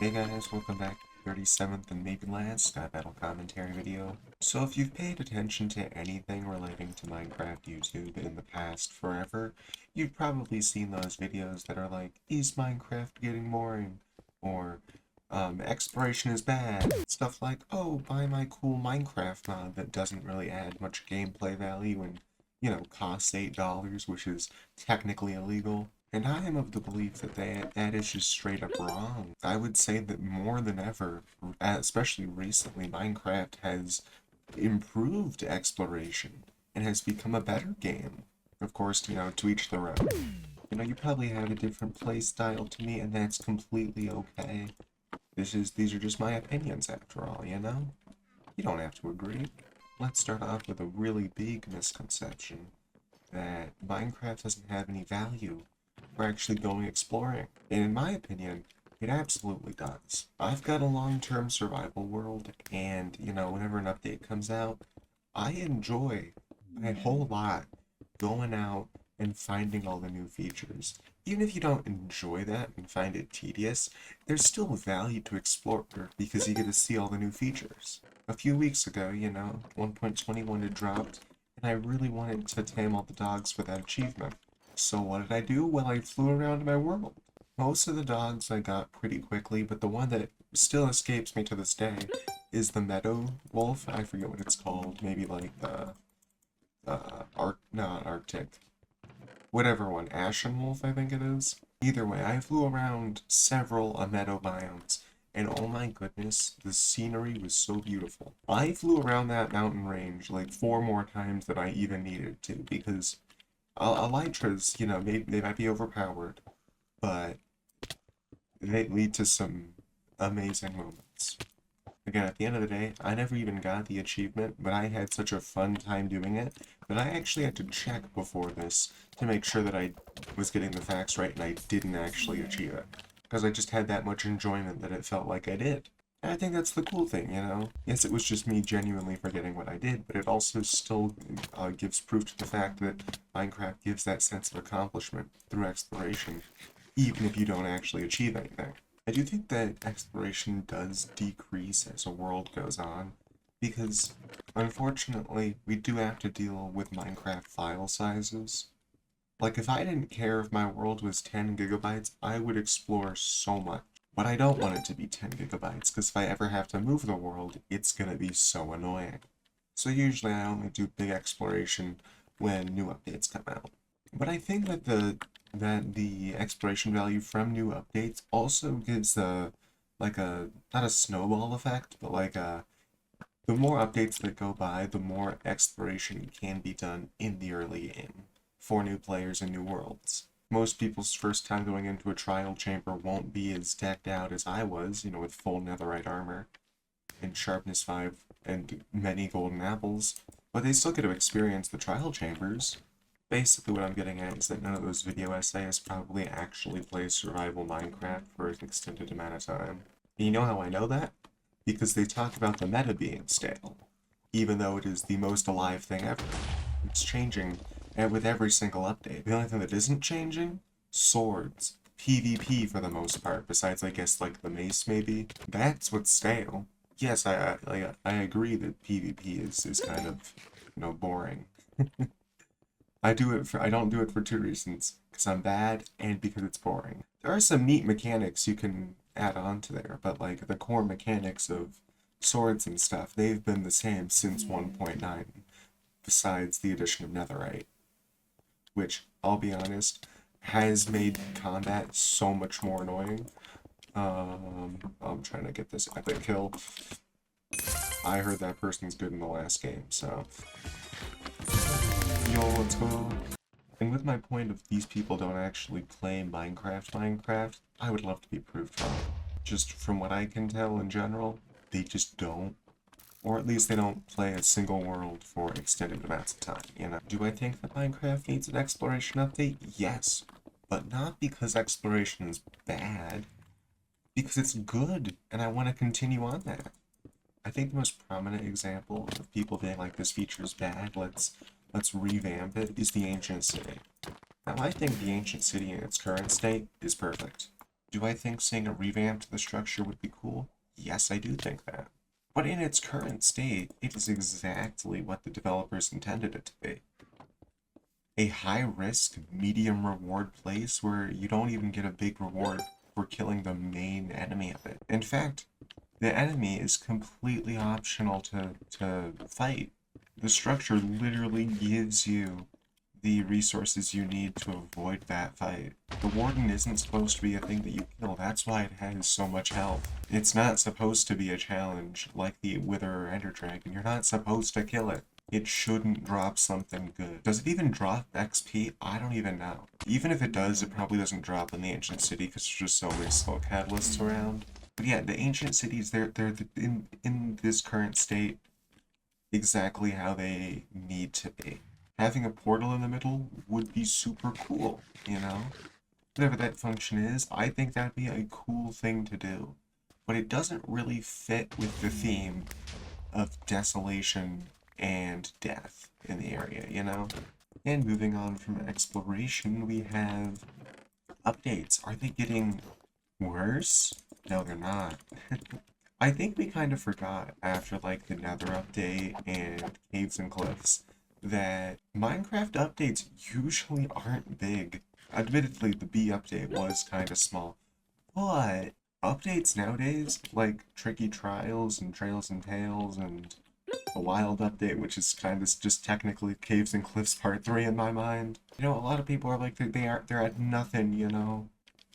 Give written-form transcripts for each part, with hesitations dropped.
Hey guys, welcome back to the 37th and maybe last Sky Battle commentary video. So if you've paid attention to anything relating to Minecraft YouTube in the past forever, you've probably seen those videos that are like, is Minecraft getting boring? Or, exploration is bad. Stuff like, oh, buy my cool Minecraft mod that doesn't really add much gameplay value and, costs $8, which is technically illegal. And I am of the belief that that is just straight up wrong. I would say that more than ever, especially recently, Minecraft has improved exploration and has become a better game. Of course, to each their own. You probably have a different play style to me, and that's completely okay. These are just my opinions after all, you know? You don't have to agree. Let's start off with a really big misconception that Minecraft doesn't have any value for actually going exploring. And in my opinion, it absolutely does. I've got a long-term survival world, and, whenever an update comes out, I enjoy a whole lot going out and finding all the new features. Even if you don't enjoy that and find it tedious, there's still value to explore because you get to see all the new features. A few weeks ago, 1.21 had dropped, and I really wanted to tame all the dogs for that achievement. So what did I do? Well, I flew around my world. Most of the dogs I got pretty quickly, but the one that still escapes me to this day is the meadow wolf. I forget what it's called. Maybe like the not Arctic. Whatever one, Ashen Wolf, I think it is. Either way, I flew around several meadow biomes, and oh my goodness, the scenery was so beautiful. I flew around that mountain range like 4 more times than I even needed to, because elytras, they might be overpowered, but they lead to some amazing moments. Again, at the end of the day, I never even got the achievement, but I had such a fun time doing it that I actually had to check before this to make sure that I was getting the facts right and I didn't actually achieve it. Because I just had that much enjoyment that it felt like I did. And I think that's the cool thing, Yes, it was just me genuinely forgetting what I did, but it also still gives proof to the fact that Minecraft gives that sense of accomplishment through exploration, even if you don't actually achieve anything. I do think that exploration does decrease as a world goes on, because unfortunately we do have to deal with Minecraft file sizes. Like, if I didn't care if my world was 10 gigabytes, I would explore so much. But I don't want it to be 10 gigabytes, because if I ever have to move the world, it's gonna be so annoying. So usually I only do big exploration when new updates come out. But I think that the exploration value from new updates also gives like a not a snowball effect, but like the more updates that go by, the more exploration can be done in the early game for new players and new worlds. Most people's first time going into a trial chamber won't be as decked out as I was, with full netherite armor and sharpness 5 and many golden apples, but they still get to experience the trial chambers. Basically what I'm getting at is that none of those video essays probably actually play survival Minecraft for an extended amount of time. And you know how I know that? Because they talk about the meta being stale, even though it is the most alive thing ever. It's changing with every single update. The only thing that isn't changing? Swords. PvP for the most part, besides I guess like the mace maybe. That's what's stale. Yes, I agree that PvP is kind of, boring. I don't do it for 2 reasons. Because I'm bad and because it's boring. There are some neat mechanics you can add on to there, but like the core mechanics of swords and stuff, they've been the same since 1.9, besides the addition of netherite, which, I'll be honest, has made combat so much more annoying. I'm trying to get this epic kill. I heard that person's good in the last game, so yo, let's go. And with my point of these people don't actually play Minecraft, I would love to be proved wrong. Just from what I can tell in general, they just don't. Or at least they don't play a single world for extended amounts of time, Do I think that Minecraft needs an exploration update? Yes. But not because exploration is bad. Because it's good, and I want to continue on that. I think the most prominent example of people being like, this feature is bad, let's revamp it, is the ancient city. Now I think the ancient city in its current state is perfect. Do I think seeing a revamp to the structure would be cool? Yes, I do think that. But in its current state, it is exactly what the developers intended it to be. A high-risk, medium-reward place where you don't even get a big reward for killing the main enemy of it. In fact, the enemy is completely optional to fight. The structure literally gives you the resources you need to avoid that fight. The warden isn't supposed to be a thing that you kill, that's why it has so much health. It's not supposed to be a challenge like the Wither or Ender Dragon. You're not supposed to kill it. It shouldn't drop something good. Does it even drop XP? I don't even know. Even if it does, it probably doesn't drop in the Ancient City because there's just so many slow catalysts around. But yeah, the Ancient Cities, they're in this current state exactly how they need to be. Having a portal in the middle would be super cool, you know? Whatever that function is, I think that'd be a cool thing to do. But it doesn't really fit with the theme of desolation and death in the area, you know? And moving on from exploration, we have updates. Are they getting worse? No, they're not. I think we kind of forgot after like the Nether update and Caves and Cliffs that Minecraft updates usually aren't big. Admittedly, the B update was kind of small, but updates nowadays, like Tricky Trials and Trails and Tales and a Wild update, which is kind of just technically Caves and Cliffs Part 3 in my mind. You know, a lot of people are like, they're at nothing, you know?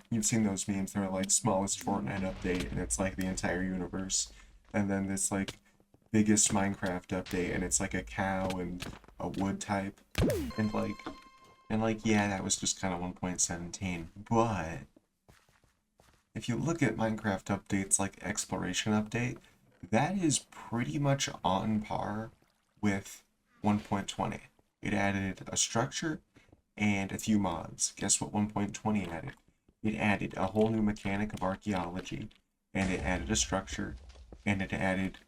You've seen those memes, they're like smallest Fortnite update and it's like the entire universe. And then this like biggest Minecraft update and it's like a cow and a wood type. And like yeah, that was just kind of 1.17. But if you look at Minecraft updates like Exploration Update, that is pretty much on par with 1.20. It added a structure and a few mods. Guess what 1.20 added? It added a whole new mechanic of archaeology, and it added a structure, and it added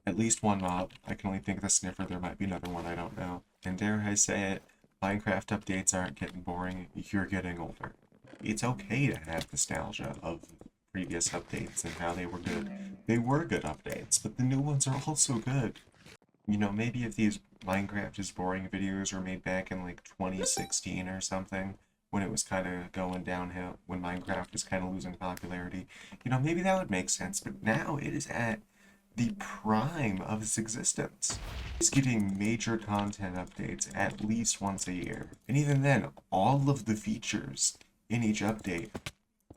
at least one mob. I can only think of the sniffer, there might be another one, I don't know. And dare I say it, Minecraft updates aren't getting boring, you're getting older. It's okay to have nostalgia of previous updates and how they were good. They were good updates, but the new ones are also good. You know, maybe if these Minecraft is boring videos were made back in like 2016 or something, when it was kind of going downhill, when Minecraft was kind of losing popularity, you know, maybe that would make sense. But now it is at the prime of its existence. It's getting major content updates at least once a year. And even then, all of the features in each update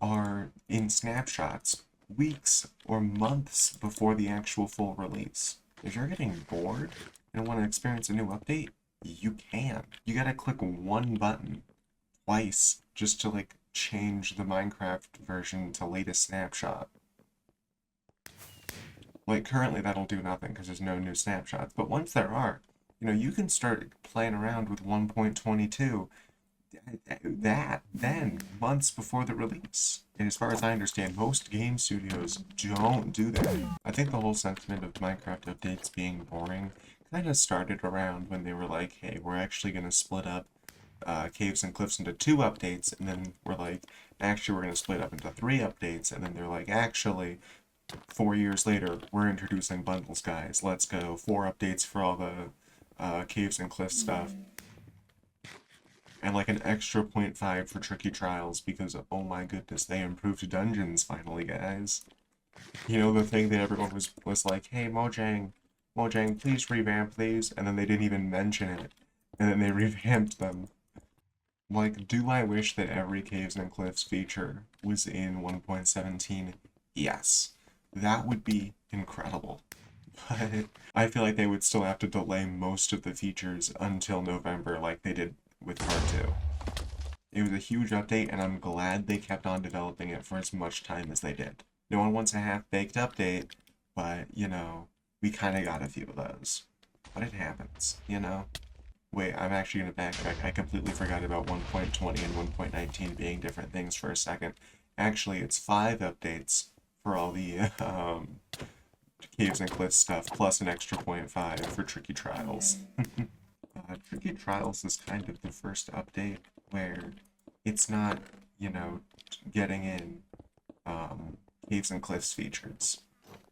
are in snapshots weeks or months before the actual full release. If you're getting bored and want to experience a new update, you can. You gotta click one button twice just to like change the Minecraft version to latest snapshot. Like currently that'll do nothing because there's no new snapshots, but once there are, you know, you can start playing around with 1.22 that then months before the release. And as far as I understand, most game studios don't do that. I think the whole sentiment of Minecraft updates being boring kind of started around when they were like, hey, we're actually going to split up Caves and Cliffs into 2 updates, and then we're like, actually we're going to split up into 3 updates, and then they're like, actually 4 years later we're introducing bundles, guys, let's go, 4 updates for all the Caves and Cliffs stuff, and like an extra 0.5 for Tricky Trials because, oh my goodness, they improved dungeons finally, guys. You know, the thing that everyone was like, hey, Mojang, please revamp these, and then they didn't even mention it, and then they revamped them. Like, do I wish that every Caves and Cliffs feature was in 1.17? Yes. That would be incredible. But I feel like they would still have to delay most of the features until November like they did with Part 2. It was a huge update, and I'm glad they kept on developing it for as much time as they did. No one wants a half-baked update, but, you know, we kind of got a few of those. But it happens, you know? Wait, I'm actually going to backtrack. I completely forgot about 1.20 and 1.19 being different things for a second. Actually, it's 5 updates for all the Caves and Cliffs stuff, plus an extra 0.5 for Tricky Trials. Tricky Trials is kind of the first update where it's not, you know, getting in Caves and Cliffs features.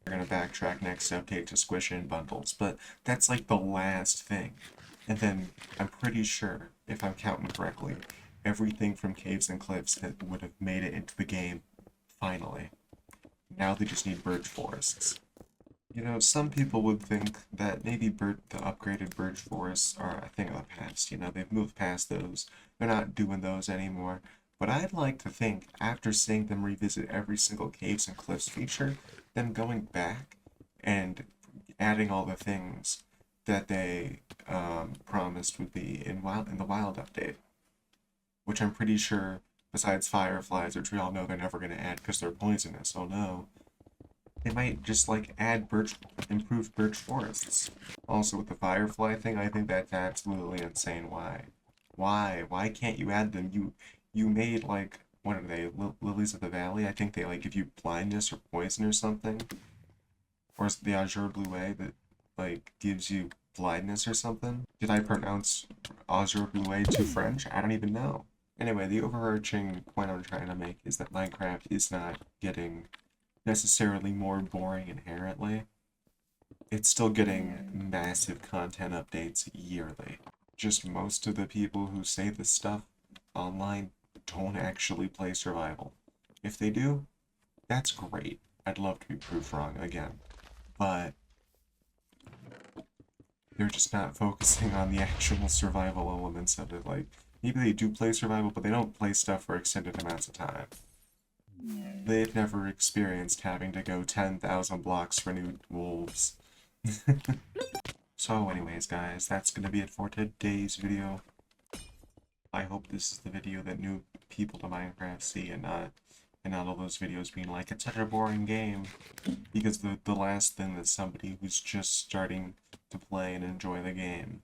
We're gonna backtrack next update to Squish In bundles, but that's like the last thing. And then I'm pretty sure, if I'm counting correctly, everything from Caves and Cliffs that would have made it into the game, finally. Now they just need birch forests. You know, some people would think that maybe the upgraded birch forests are a thing of the past. You know, they've moved past those. They're not doing those anymore. But I'd like to think, after seeing them revisit every single Caves and Cliffs feature, them going back and adding all the things that they promised would be in the wild update, which I'm pretty sure, besides fireflies, which we all know they're never going to add because they're poisonous. Oh no. They might just like add improved birch forests. Also with the firefly thing, I think that's absolutely insane. Why? Why? Why can't you add them? You made like what are they? Lilies of the Valley? I think they like give you blindness or poison or something. Or is it the Azure Blue that like gives you blindness or something? Did I pronounce Azure Blue too French? I don't even know. Anyway, the overarching point I'm trying to make is that Minecraft is not getting necessarily more boring inherently. It's still getting massive content updates yearly. Just most of the people who say this stuff online don't actually play survival. If they do, that's great. I'd love to be proved wrong again. But they're just not focusing on the actual survival elements of it. Like, maybe they do play survival, but they don't play stuff for extended amounts of time. They've never experienced having to go 10,000 blocks for new wolves. So anyways, guys, that's gonna be it for today's video. I hope this is the video that new people to Minecraft see and not all those videos being like, it's such a boring game. Because the last thing that somebody who's just starting to play and enjoy the game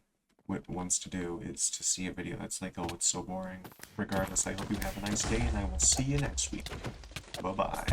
wants to do is to see a video that's like, oh, it's so boring. Regardless, I hope you have a nice day, and I will see you next week. Bye-bye.